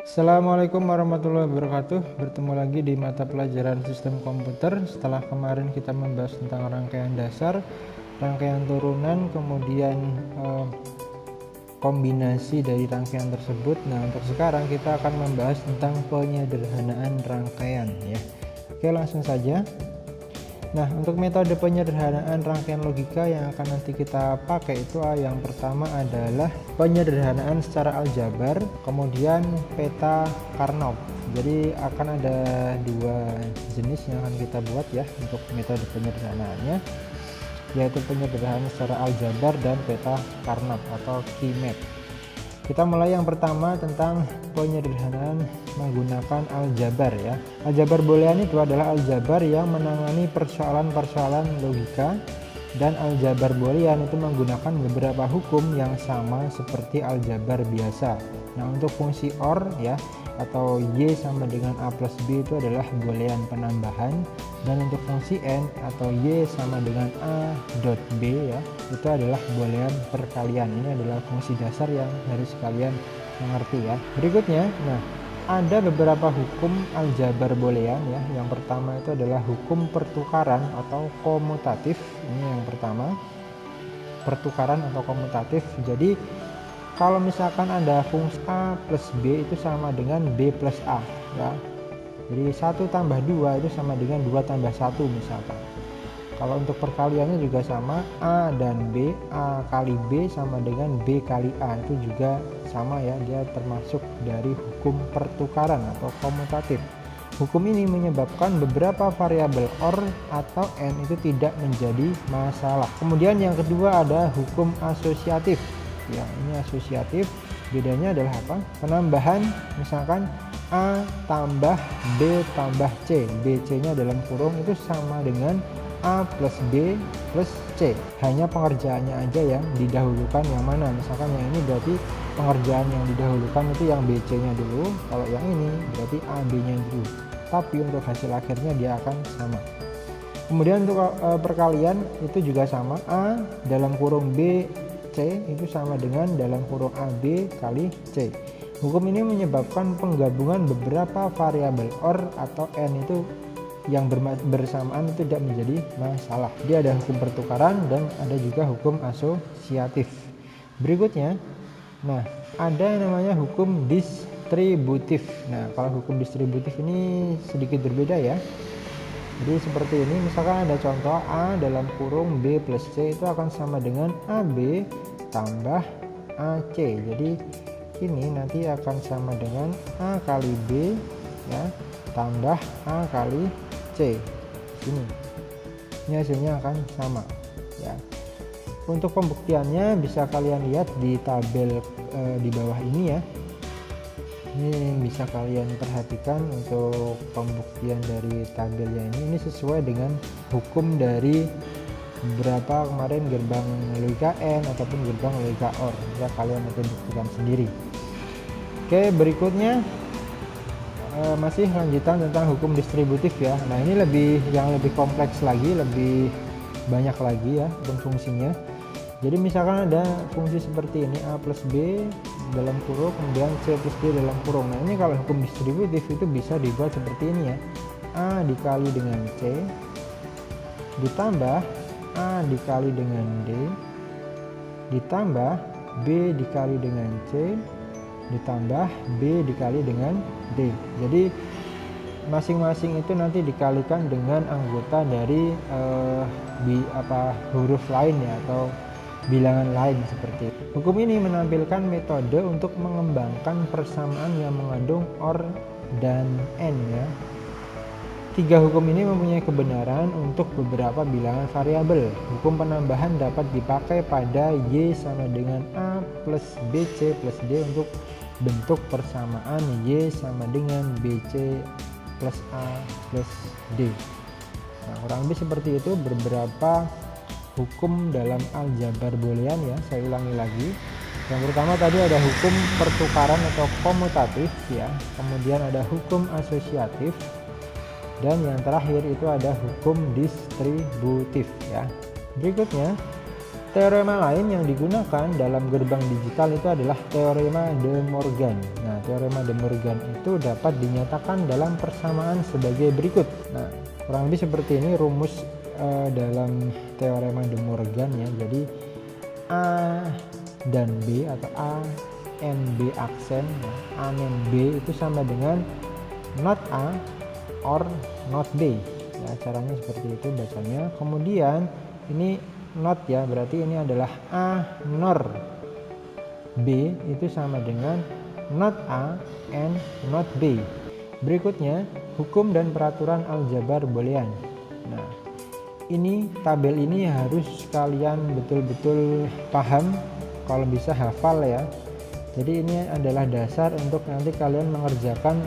Assalamualaikum warahmatullahi wabarakatuh. Bertemu lagi di mata pelajaran sistem komputer. Setelah kemarin kita membahas tentang rangkaian dasar, rangkaian turunan, kemudian kombinasi dari rangkaian tersebut. Nah, untuk sekarang kita akan membahas tentang penyederhanaan rangkaian ya. Oke, langsung saja. Nah, untuk metode penyederhanaan rangkaian logika yang akan nanti kita pakai itu yang pertama adalah penyederhanaan secara aljabar, kemudian peta Karnaugh. Jadi akan ada dua jenis yang akan kita buat ya untuk metode penyederhanaannya, yaitu penyederhanaan secara aljabar dan peta Karnaugh atau Key-map. Kita mulai yang pertama tentang penyederhanaan menggunakan aljabar ya. Aljabar boolean itu adalah aljabar yang menangani persoalan-persoalan logika, dan aljabar boolean itu menggunakan beberapa hukum yang sama seperti aljabar biasa. Nah, untuk fungsi OR ya atau Y sama dengan A plus B itu adalah boolean penambahan, dan untuk fungsi N atau Y sama dengan A dot B ya itu adalah boolean perkalian. Ini adalah fungsi dasar yang harus kalian mengerti ya. Berikutnya, nah ada beberapa hukum aljabar boolean ya. Yang pertama itu adalah hukum pertukaran atau komutatif. Ini yang pertama, pertukaran atau komutatif. Jadi kalau misalkan ada fungsi A plus B itu sama dengan B plus A ya. Jadi 1 tambah 2 itu sama dengan 2 tambah 1 misalkan. Kalau untuk perkaliannya juga sama, A dan B, A kali B sama dengan B kali A, itu juga sama ya, dia termasuk dari hukum pertukaran atau komutatif. Hukum ini menyebabkan beberapa variabel OR atau N itu tidak menjadi masalah. Kemudian yang kedua ada hukum asosiatif. Ya, ini asosiatif. Bedanya adalah apa? Penambahan, misalkan A tambah B tambah C, BC-nya dalam kurung itu sama dengan A plus B plus C. Hanya pengerjaannya aja yang didahulukan yang mana. Misalkan yang ini berarti pengerjaan yang didahulukan itu yang BC-nya dulu. Kalau yang ini berarti AB-nya dulu. Tapi untuk hasil akhirnya dia akan sama. Kemudian untuk perkalian itu juga sama. A dalam kurung B C itu sama dengan dalam kurung AB kali C. Hukum ini menyebabkan penggabungan beberapa variabel OR atau N itu yang bersamaan itu tidak menjadi masalah. Dia ada hukum pertukaran dan ada juga hukum asosiatif. Berikutnya, nah ada yang namanya hukum distributif. Nah, kalau hukum distributif ini sedikit berbeda ya. Jadi seperti ini, misalkan ada contoh A dalam kurung B plus C itu akan sama dengan AB tambah AC. Jadi ini nanti akan sama dengan A kali B ya tambah A kali C. Ini hasilnya akan sama ya. Untuk pembuktiannya bisa kalian lihat di tabel di bawah ini ya. Ini bisa kalian perhatikan untuk pembuktian dari tabelnya ini sesuai dengan hukum dari berapa kemarin gerbang logika N ataupun gerbang logika OR ya, kalian nanti buktikan sendiri. Oke, berikutnya masih lanjutan tentang hukum distributif ya. Nah, ini yang lebih kompleks lagi, lebih banyak lagi ya fungsinya. Jadi misalkan ada fungsi seperti ini A plus B dalam kurung, kemudian C plus D dalam kurung. Nah, ini kalau hukum distributif itu bisa dibuat seperti ini ya. A dikali dengan C ditambah A dikali dengan D ditambah B dikali dengan C ditambah B dikali dengan D. Jadi masing-masing itu nanti dikalikan dengan anggota dari huruf lain ya atau bilangan lain seperti itu. Hukum ini menampilkan metode untuk mengembangkan persamaan yang mengandung OR dan N ya. Tiga hukum ini mempunyai kebenaran untuk beberapa bilangan variabel. Hukum penambahan dapat dipakai pada Y sama dengan A plus BC plus D untuk bentuk persamaan Y sama dengan BC plus A plus D. Nah, kurang lebih seperti itu beberapa hukum dalam aljabar boolean ya. Saya ulangi lagi. Yang pertama tadi ada hukum pertukaran atau komutatif ya. Kemudian ada hukum asosiatif. Dan yang terakhir itu ada hukum distributif ya. Berikutnya Teorema lain yang digunakan dalam gerbang digital itu adalah teorema De Morgan. Nah, teorema De Morgan itu dapat dinyatakan dalam persamaan sebagai berikut. Nah, kurang lebih seperti ini rumus dalam teorema De Morgan ya. Jadi A dan B atau A and B aksen, A and B itu sama dengan not A or not B. Ya, caranya seperti itu bacanya. Kemudian ini not ya, berarti ini adalah A nor B itu sama dengan not A and not B. Berikutnya, hukum dan peraturan aljabar boolean. Nah, ini tabel ini harus kalian betul-betul paham, kalau bisa hafal ya. Jadi ini adalah dasar untuk nanti kalian mengerjakan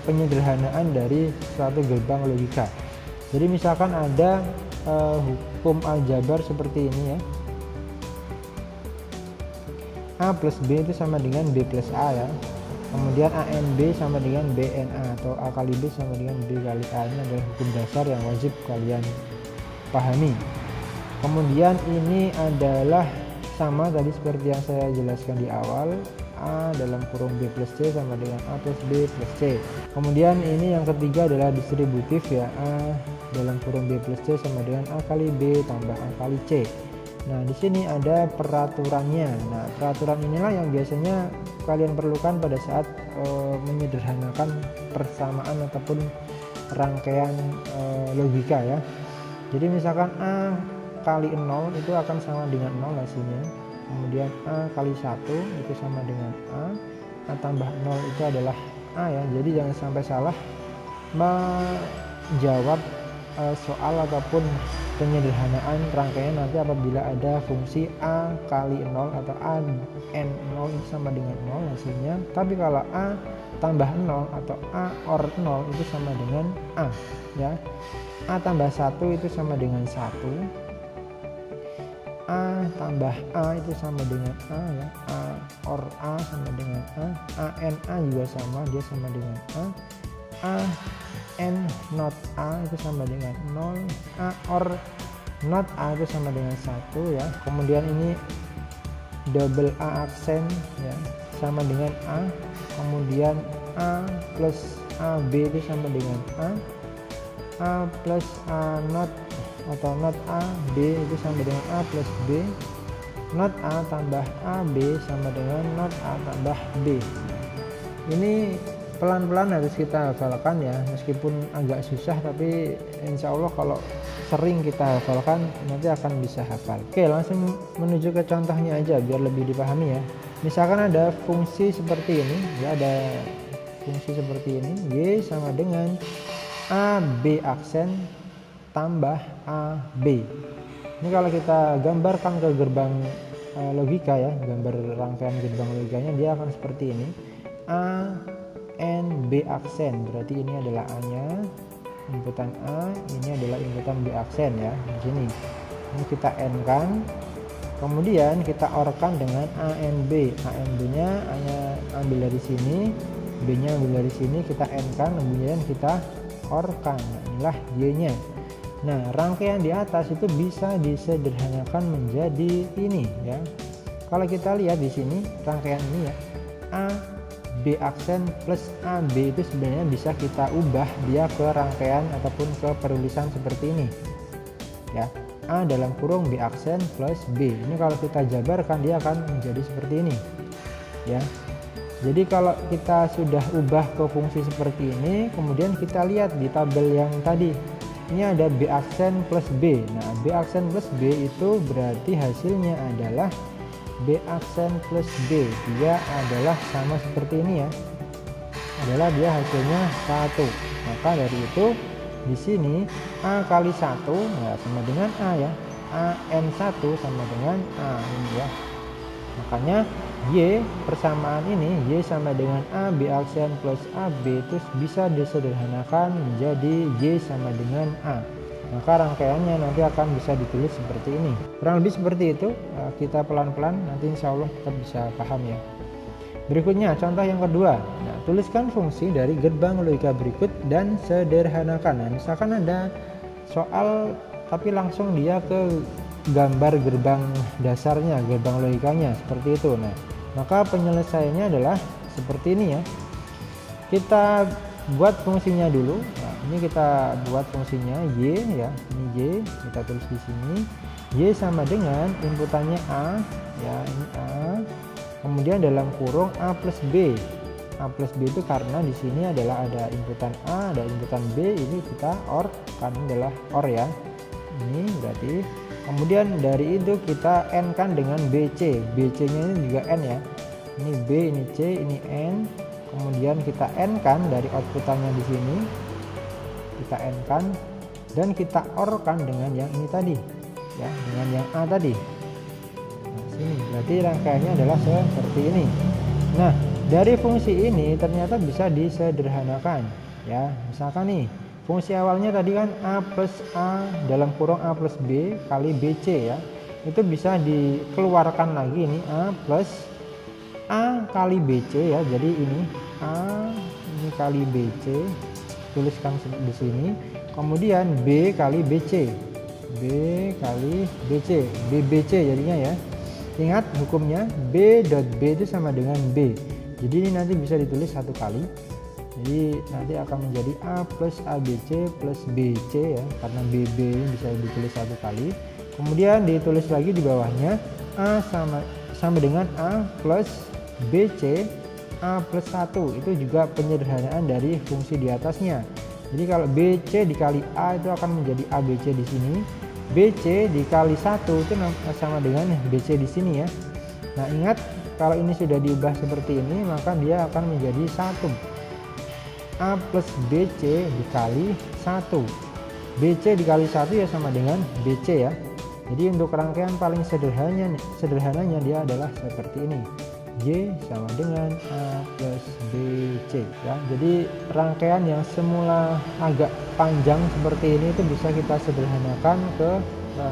penyederhanaan dari suatu gerbang logika. Jadi misalkan ada hukum aljabar seperti ini ya, A plus B itu sama dengan B plus A ya. Kemudian A and B sama dengan B and A, atau A kali B sama dengan B kali A. Ini adalah hukum dasar yang wajib kalian pahami. Kemudian ini adalah sama tadi seperti yang saya jelaskan di awal, A dalam kurung B plus C sama dengan A plus B plus C. Kemudian ini yang ketiga adalah distributif ya, A dalam kurung B plus C sama dengan A kali B tambah A kali C. Nah, di sini ada peraturannya. Nah, peraturan inilah yang biasanya kalian perlukan pada saat menyederhanakan persamaan ataupun rangkaian logika ya. Jadi misalkan A kali 0 itu akan sama dengan 0 hasilnya. Kemudian A kali 1 itu sama dengan A tambah 0 itu adalah A ya. Jadi jangan sampai salah menjawab soal ataupun penyederhanaan rangkaian nanti apabila ada fungsi A kali 0 atau A n 0 itu sama dengan 0 hasilnya. Tapi kalau A tambah 0 atau A or 0 itu sama dengan A ya. A tambah 1 itu sama dengan 1, A tambah A itu sama dengan A ya, A or A sama dengan A n A juga sama, dia sama dengan A n not A itu sama dengan 0, A or not A itu sama dengan 1 ya. Kemudian ini double A aksen ya, sama dengan A. Kemudian A plus AB itu sama dengan A plus A not atau not A B itu sama dengan A plus B, not A tambah AB sama dengan not A tambah B. Ini pelan-pelan harus kita hafalkan ya, meskipun agak susah tapi insya Allah kalau sering kita hafalkan nanti akan bisa hafal. Oke, langsung menuju ke contohnya aja biar lebih dipahami ya. Misalkan ada fungsi seperti ini ya, ada fungsi seperti ini, Y sama dengan A B aksen tambah A B. Ini kalau kita gambarkan ke gerbang logika ya, gambar rangkaian gerbang logikanya dia akan seperti ini, A N B aksen, berarti ini adalah A nya, inputan A, ini adalah inputan B aksen ya. Di sini ini kita N kan, kemudian kita OR-kan dengan A N B. A N B nya A nya ambil dari sini, B nya ambil dari sini, kita N kan, kemudian kita OR-kan. Nah, inilah Y nya. Nah, rangkaian di atas itu bisa disederhanakan menjadi ini ya. Kalau kita lihat di sini rangkaian ini ya, A B aksen plus AB itu sebenarnya bisa kita ubah dia ke rangkaian ataupun ke penulisan seperti ini ya. A dalam kurung B aksen plus B. Ini kalau kita jabarkan dia akan menjadi seperti ini ya. Jadi kalau kita sudah ubah ke fungsi seperti ini, kemudian kita lihat di tabel yang tadi, ini ada B aksen plus B. Nah, B aksen plus B itu berarti hasilnya adalah B aksen plus B. Dia adalah sama seperti ini ya, adalah dia hasilnya 1. Maka dari itu di sini A kali 1 ya sama dengan A ya, A n1 sama dengan A ini ya. Makanya Y persamaan ini, Y sama dengan A B aksen plus AB itu bisa disederhanakan menjadi Y sama dengan A. Maka rangkaiannya nanti akan bisa ditulis seperti ini. Kurang lebih seperti itu. Kita pelan-pelan nanti insya Allah kita bisa paham ya. Berikutnya contoh yang kedua. Nah, tuliskan fungsi dari gerbang logika berikut dan sederhanakan. Nah, misalkan ada soal tapi langsung dia ke gambar gerbang dasarnya, gerbang logikanya seperti itu. Nah, maka penyelesaiannya adalah seperti ini ya. Kita buat fungsinya dulu. Nah, ini kita buat fungsinya y ya. Ini y, kita tulis di sini. Y sama dengan inputannya a ya, ini a. Kemudian dalam kurung a plus b. A plus b itu karena di sini adalah ada inputan a, ada inputan b, ini kita OR, kan adalah OR ya. Ini berarti kemudian dari itu kita n kan dengan bc. Bc-nya ini juga n ya. Ini b, ini c, ini n. Kemudian kita n kan dari outputannya di sini. Kita n kan dan kita OR kan dengan yang ini tadi. Ya, dengan yang a tadi. Nah, sini berarti rangkaiannya adalah seperti ini. Nah, dari fungsi ini ternyata bisa disederhanakan ya. Misalkan nih, fungsi awalnya tadi kan a plus a dalam kurung a plus b kali bc ya. Itu bisa dikeluarkan lagi ini a plus a kali bc ya. Jadi ini a ini kali bc, tuliskan di sini. Kemudian b kali bc. B kali BC, BBC jadinya ya. Ingat hukumnya B dot B itu sama dengan B. Jadi ini nanti bisa ditulis satu kali. Jadi nanti akan menjadi A plus ABC plus BC ya, karena BB ini bisa ditulis satu kali. Kemudian ditulis lagi di bawahnya A sama dengan A plus BC A plus 1. Itu juga penyederhanaan dari fungsi di atasnya. Jadi kalau BC dikali A itu akan menjadi ABC di sini. BC dikali 1 itu sama dengan BC di sini ya. Nah, ingat kalau ini sudah diubah seperti ini, maka dia akan menjadi 1. A plus BC dikali 1. BC dikali 1 ya sama dengan BC ya. Jadi untuk rangkaian paling sederhananya dia adalah seperti ini. Y sama dengan A plus BC ya. Jadi rangkaian yang semula agak panjang seperti ini itu bisa kita sederhanakan ke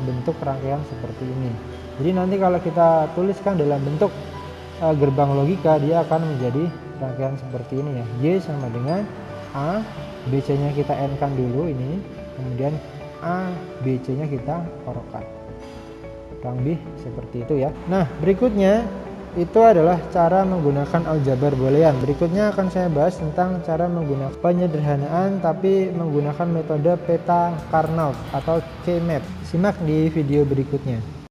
bentuk rangkaian seperti ini. Jadi nanti kalau kita tuliskan dalam bentuk gerbang logika, dia akan menjadi rangkaian seperti ini ya. Y sama dengan A, BC nya kita n kan dulu ini, kemudian A, BC nya kita orkan. Kurang lebih seperti itu ya. Nah, berikutnya itu adalah cara menggunakan aljabar boolean. Berikutnya akan saya bahas tentang cara menggunakan penyederhanaan tapi menggunakan metode peta Carnot atau K-map. Simak di video berikutnya.